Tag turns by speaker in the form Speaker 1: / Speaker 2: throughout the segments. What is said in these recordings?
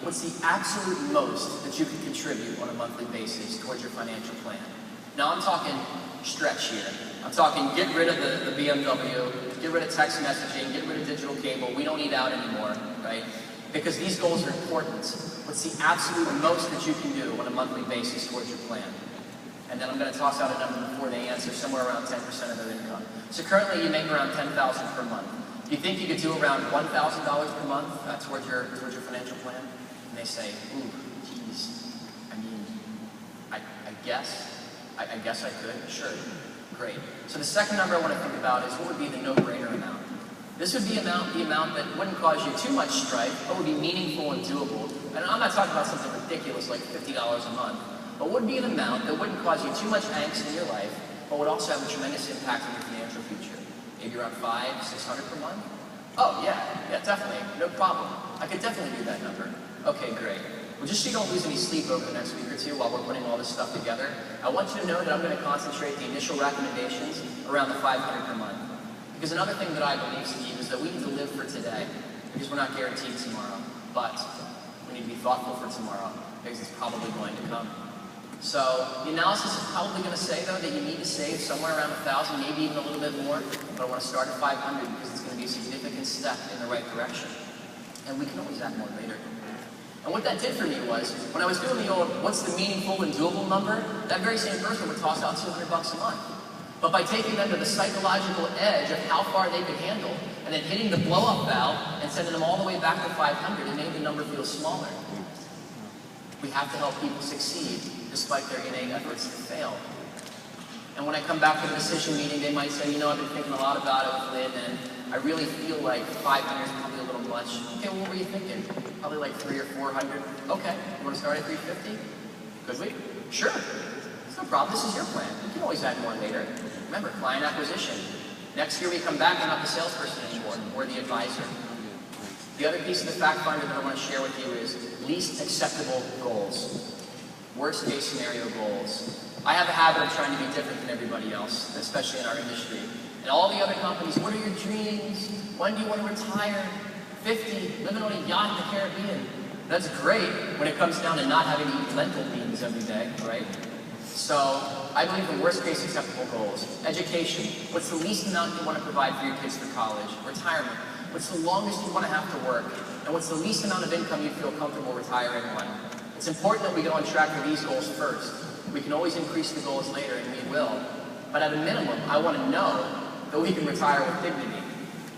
Speaker 1: what's the absolute most that you can contribute on a monthly basis towards your financial plan? Now I'm talking stretch here. I'm talking get rid of the BMW, get rid of text messaging, get rid of digital cable. We don't eat out anymore, right? Because these goals are important. What's the absolute most that you can do on a monthly basis towards your plan? And then I'm going to toss out a number before they answer, somewhere around 10% of their income. So currently you make around $10,000 per month. Do you think you could do around $1,000 per month towards your financial plan? And they say, ooh, geez, I mean, I guess I could. Sure, great. So the second number I want to think about is what would be the no-brainer amount. This would be the amount that wouldn't cause you too much strife, but would be meaningful and doable. And I'm not talking about something ridiculous like $50 a month, but would be an amount that wouldn't cause you too much angst in your life, but would also have a tremendous impact on your financial future. Maybe around $500, $600 per month? Oh yeah, definitely, no problem. I could definitely do that number. Okay, great. Well, just so you don't lose any sleep over the next week or two while we're putting all this stuff together, I want you to know that I'm going to concentrate the initial recommendations around the $500 per month. Because another thing that I believe, Steve, is that we need to live for today, because we're not guaranteed tomorrow. But we need to be thoughtful for tomorrow, because it's probably going to come. So the analysis is probably going to say, though, that you need to save somewhere around 1,000, maybe even a little bit more. But I want to start at 500 because it's going to be a significant step in the right direction. And we can always add more later. And what that did for me was, when I was doing the old, what's the meaningful and doable number, that very same person would toss out $200 a month. But by taking them to the psychological edge of how far they could handle, and then hitting the blow-up valve and sending them all the way back to 500, it made the number feel smaller. We have to help people succeed, despite their innate efforts to fail. And when I come back to the decision meeting, they might say, you know, I've been thinking a lot about it with Lynn, and I really feel like 500 is probably a little much. Okay, well, what were you thinking? Probably like 300 or 400. Okay, you want to start at 350? Could we? Sure. It's no problem. This is your plan. You can always add more later. Remember, client acquisition. Next year we come back, we're not the salesperson anymore. We're the advisor. The other piece of the fact finder that I want to share with you is least acceptable goals. Worst case scenario goals. I have a habit of trying to be different than everybody else, especially in our industry. And all the other companies, what are your dreams? When do you want to retire? 50, living on a yacht in the Caribbean. That's great when it comes down to not having to eat lentil beans every day, right? So I believe the worst case acceptable goals. Education. What's the least amount you want to provide for your kids for college? Retirement. What's the longest you want to have to work? And what's the least amount of income you feel comfortable retiring on? It's important that we get on track for these goals first. We can always increase the goals later, and we will. But at a minimum, I want to know that we can retire with dignity.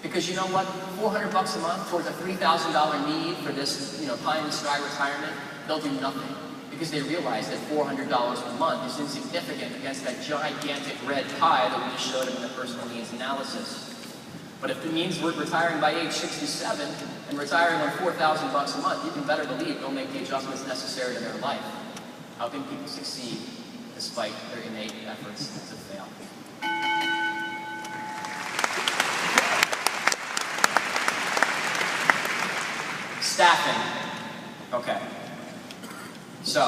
Speaker 1: Because you know what? $400 a month towards a $3,000 need for this, pie-in-the-sky retirement, they'll do nothing. Because they realize that $400 a month is insignificant against that gigantic red pie that we just showed them in the personal needs analysis. But if it means we're retiring by age 67 and retiring on $4,000 a month, you can better believe they'll make the adjustments necessary to their life, helping people succeed despite their innate efforts to fail. Staffing. Okay. So,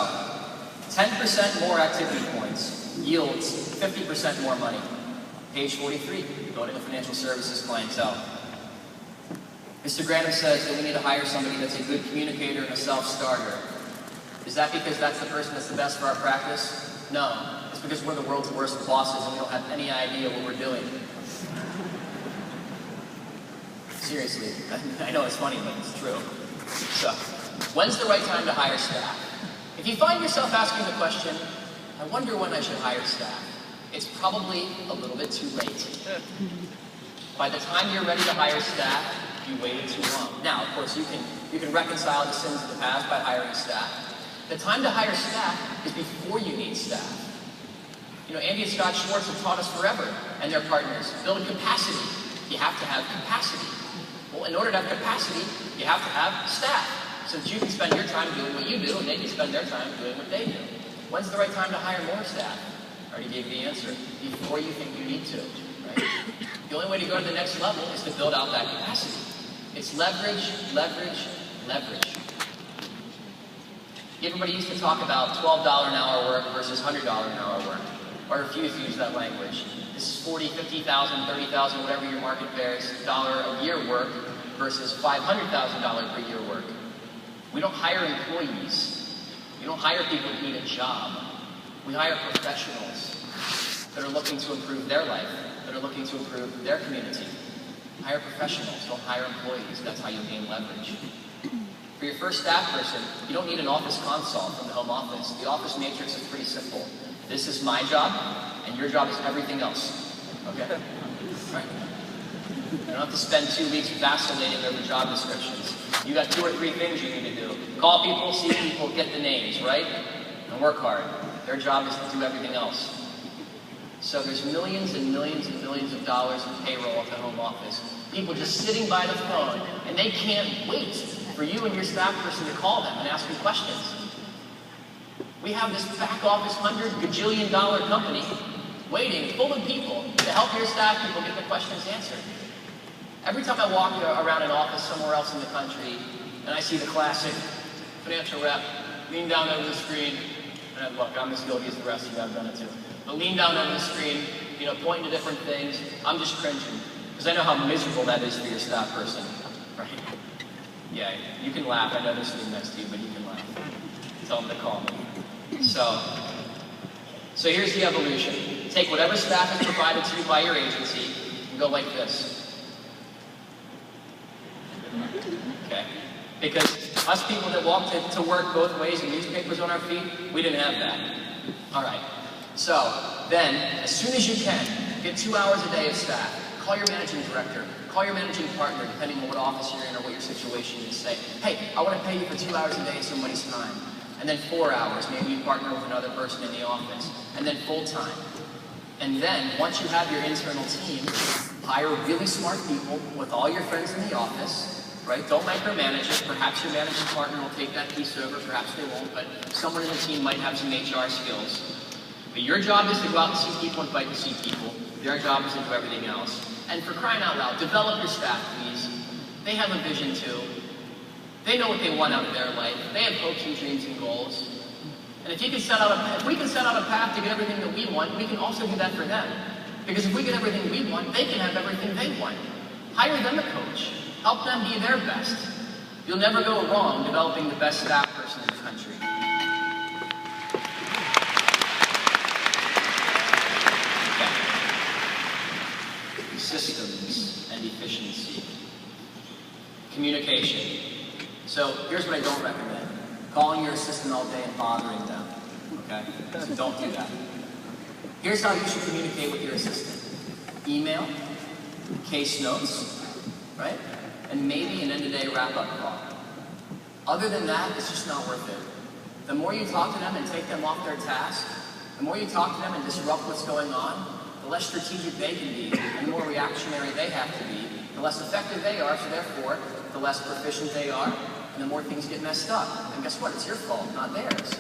Speaker 1: 10% more activity points yields 50% more money. Page 43, building a financial services clientele. Mr. Granum says that we need to hire somebody that's a good communicator and a self-starter. Is that because that's the person that's the best for our practice? No. It's because we're the world's worst bosses and we don't have any idea what we're doing. Seriously, I know it's funny, but it's true. So, when's the right time to hire staff? If you find yourself asking the question, I wonder when I should hire staff, it's probably a little bit too late. By the time you're ready to hire staff, you waited too long. Now, of course, you can reconcile the sins of the past by hiring staff. The time to hire staff is before you need staff. Andy and Scott Schwartz have taught us forever, and their partners, build capacity. You have to have capacity. Well, in order to have capacity, you have to have staff, so that you can spend your time doing what you do, and they can spend their time doing what they do. When's the right time to hire more staff? I already gave the answer. Before you think you need to, right? The only way to go to the next level is to build out that capacity. It's leverage, leverage, leverage. Everybody used to talk about $12 an hour work versus $100 an hour work. Or refuse to use that language. This is $40,000, $50,000, $30,000, whatever your market bears, dollar a year work versus $500,000 per year work. We don't hire employees. We don't hire people who need a job. We hire professionals that are looking to improve their life, that are looking to improve their community. Hire professionals, don't hire employees. That's how you gain leverage. For your first staff person, you don't need an office consult from the home office. The office matrix is pretty simple. This is my job, and your job is everything else. Okay? Right? You don't have to spend 2 weeks vacillating over job descriptions. You got 2 or 3 things you need to do. Call people, see people, get the names, right? And work hard. Their job is to do everything else. So there's millions and millions and millions of dollars in payroll at the home office. People just sitting by the phone, and they can't wait for you and your staff person to call them and ask you questions. We have this back office $100 gajillion company waiting, full of people, to help your staff people get the questions answered. Every time I walk around an office somewhere else in the country, and I see the classic financial rep lean down over the screen, and look, I'm as guilty as the rest of you, I've done it too. But lean down over the screen, you know, pointing to different things, I'm just cringing. Because I know how miserable that is for your staff person, right? Yeah, you can laugh. I know they're sitting next to you, but you can laugh. Tell them to call me. So here's the evolution. Take whatever staff is provided to you by your agency and go like this. Okay? Because us people that walk to work both ways and newspapers on our feet, we didn't have that. All right. So then, as soon as you can, get 2 hours a day of staff. Call your managing director. Call your managing partner, depending on what office you're in or what your situation is. Say, hey, I want to pay you for 2 hours a day of somebody's time. And then 4 hours, maybe you partner with another person in the office. And then full time. And then, once you have your internal team, hire really smart people with all your friends in the office, right? Don't micromanage it. Perhaps your managing partner will take that piece over, perhaps they won't, but someone in the team might have some HR skills. But your job is to go out and see people and fight to see people. Their job is to do everything else. And for crying out loud, develop your staff, please. They have a vision too. They know what they want out of their life. They have hopes and dreams and goals. And if we can set out a path to get everything that we want, we can also do that for them. Because if we get everything we want, they can have everything they want. Hire them a coach. Help them be their best. You'll never go wrong developing the best staff person in the country. Systems and efficiency. Communication. So here's what I don't recommend. Calling your assistant all day and bothering them. Okay? So don't do that. Here's how you should communicate with your assistant. Email, case notes, right? And maybe an end-of-day wrap-up call. Other than that, it's just not worth it. The more you talk to them and take them off their task, the more you talk to them and disrupt what's going on, the less strategic they can be, and the more reactionary they have to be, the less effective they are, so therefore, the less proficient they are, and the more things get messed up. And guess what? It's your fault, not theirs.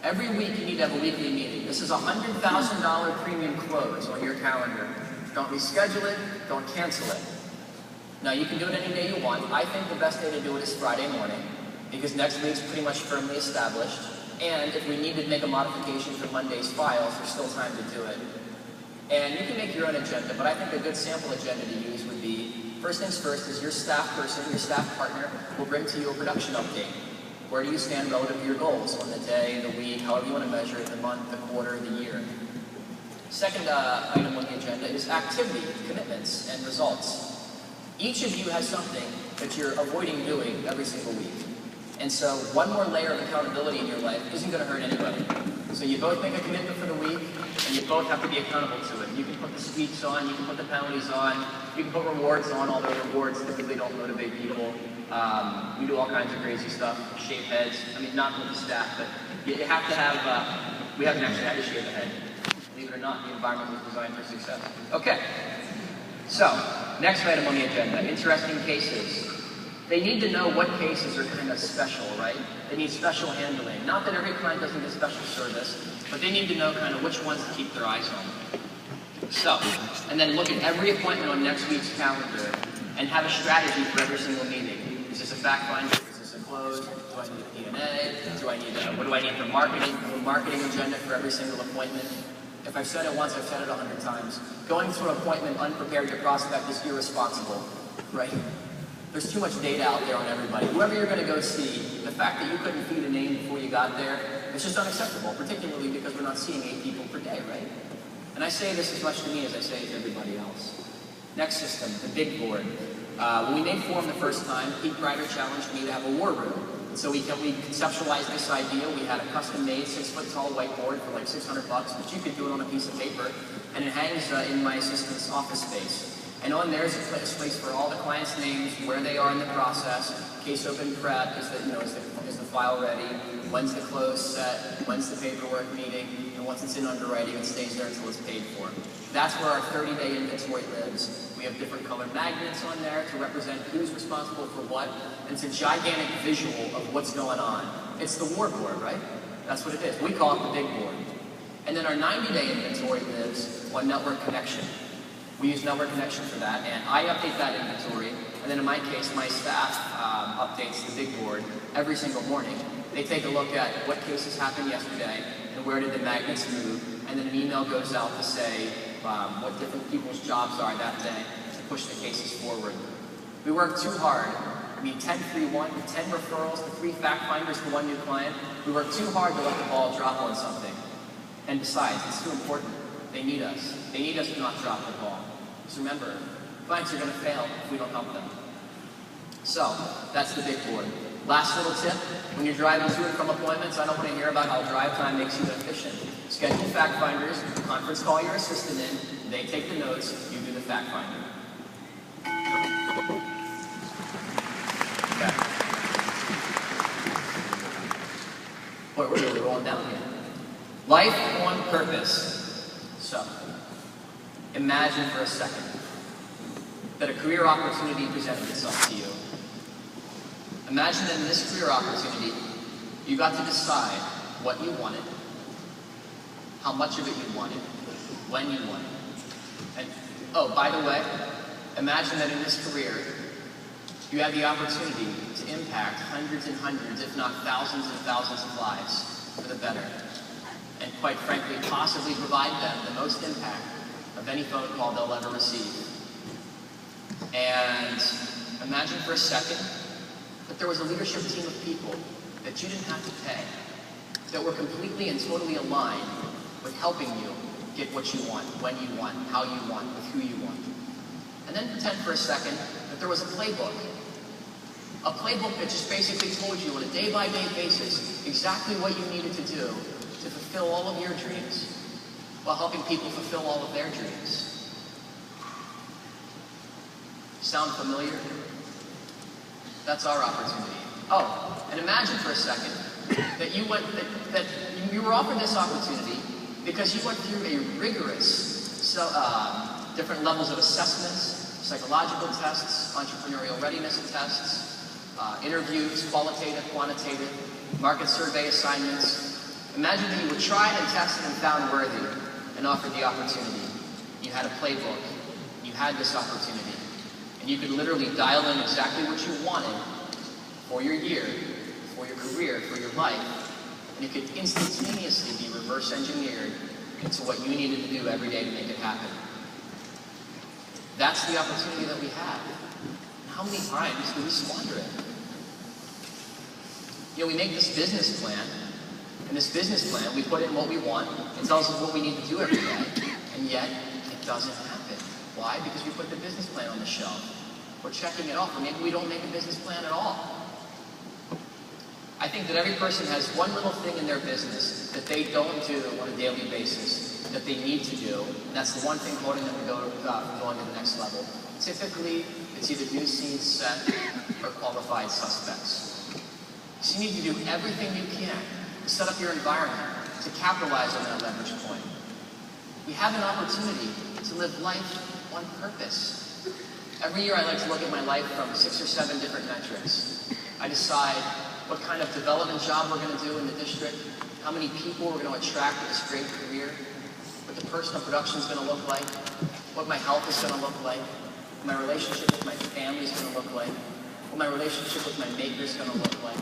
Speaker 1: Every week you need to have a weekly meeting. This is a $100,000 premium close on your calendar. Don't reschedule it, don't cancel it. Now you can do it any day you want. I think the best day to do it is Friday morning, because next week's pretty much firmly established, and if we need to make a modification for Monday's files, there's still time to do it. And you can make your own agenda, but I think a good sample agenda to use would be, first things first is your staff person, your staff partner will bring to you a production update. Where do you stand relative to your goals on the day, the week, however you want to measure it, the month, the quarter, the year. Second item on the agenda is activity, commitments, and results. Each of you has something that you're avoiding doing every single week. And so one more layer of accountability in your life isn't going to hurt anybody. So you both make a commitment for the week, and you both have to be accountable to it. You can put the sweeps on, you can put the penalties on, you can put rewards on, although rewards typically don't motivate people. We do all kinds of crazy stuff, shave heads. I mean, not with the staff, but you have to have, we haven't actually had to shave a head. Believe it or not, the environment was designed for success. Okay, so next item on the agenda, interesting cases. They need to know what cases are kind of special, right? They need special handling. Not that every client doesn't get special service, but they need to know kind of which ones to keep their eyes on. So, and then look at every appointment on next week's calendar and have a strategy for every single meeting. Is this a fact finder? Is this a close? Do I need a P&A? Do I need what do I need for marketing? A marketing agenda for every single appointment. If I've said it once, I've said it 100 times. Going to an appointment unprepared to prospect is irresponsible, right? There's too much data out there on everybody. Whoever you're going to go see, the fact that you couldn't feed a name before you got there, it's just unacceptable, particularly because we're not seeing 8 people per day, right? And I say this as much to me as I say to everybody else. Next system, the big board. When we made Forum the first time, Pete Ryder challenged me to have a war room. So we conceptualized this idea. We had a custom-made 6-foot-tall whiteboard for like $600, but you could do it on a piece of paper, and it hangs in my assistant's office space. And on there is a place for all the clients' names, where they are in the process, case open prep, is the file ready, when's the close set, when's the paperwork meeting, and once it's in underwriting, it stays there until it's paid for. That's where our 30-day inventory lives. We have different colored magnets on there to represent who's responsible for what, and it's a gigantic visual of what's going on. It's the war board, right? That's what it is. We call it the big board. And then our 90-day inventory lives on network connection. We use network connection for that, and I update that inventory, and then in my case, my staff updates the big board every single morning. They take a look at what cases happened yesterday, and where did the magnets move, and then an email goes out to say what different people's jobs are that day to push the cases forward. We work too hard. I mean, 10 free one, 10 referrals to 3 fact finders for 1 new client. We work too hard to let the ball drop on something. And besides, it's too important. They need us. They need us to not drop the ball. Just remember, clients are going to fail if we don't help them. So, that's the big board. Last little tip, when you're driving to and from appointments, I don't want to hear about how drive time makes you efficient. Schedule fact finders, conference call your assistant in, they take the notes, you do the fact finder. Okay. Boy, we're really rolling down here. Life on purpose. So, imagine for a second that a career opportunity presented itself to you. Imagine that in this career opportunity, you got to decide what you wanted, how much of it you wanted, when you wanted. And, oh, by the way, imagine that in this career, you had the opportunity to impact hundreds and hundreds, if not thousands and thousands of lives for the better. And quite frankly, possibly provide them the most impact of any phone call they'll ever receive. And imagine for a second that there was a leadership team of people that you didn't have to pay, that were completely and totally aligned with helping you get what you want, when you want, how you want, with who you want. And then pretend for a second that there was a playbook that just basically told you on a day-by-day basis exactly what you needed to do to fulfill all of your dreams, while helping people fulfill all of their dreams. Sound familiar? That's our opportunity. Oh, and imagine for a second that you were offered this opportunity because you went through a rigorous different levels of assessments, psychological tests, entrepreneurial readiness tests, interviews, qualitative, quantitative, market survey assignments. Imagine that you were tried and tested and found worthy and offered the opportunity. You had a playbook. You had this opportunity. And you could literally dial in exactly what you wanted for your year, for your career, for your life, and it could instantaneously be reverse engineered into what you needed to do every day to make it happen. That's the opportunity that we have. How many times do we squander it? You know, we make this business plan, and this business plan, we put in what we want, it tells us what we need to do every day, and yet it doesn't happen. Why? Because we put the business plan on the shelf. We're checking it off, or maybe we don't make a business plan at all. I think that every person has one little thing in their business that they don't do on a daily basis that they need to do, and that's the one thing holding them from going to the next level. Typically, it's either new scenes set or qualified suspects. So you need to do everything you can to set up your environment to capitalize on that leverage point. We have an opportunity to live life on purpose. Every year I like to look at my life from 6 or 7 different metrics. I decide what kind of development job we're going to do in the district, how many people we're going to attract to this great career, what the personal production is going to look like, what my health is going to look like, what my relationship with my family is going to look like, what my relationship with my maker is going to look like,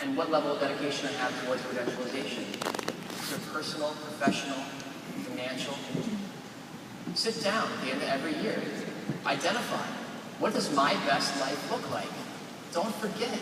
Speaker 1: and what level of dedication I have towards credentialization. So personal, professional, financial. Sit down at the end of every year. Identify What does my best life look like? Don't forget.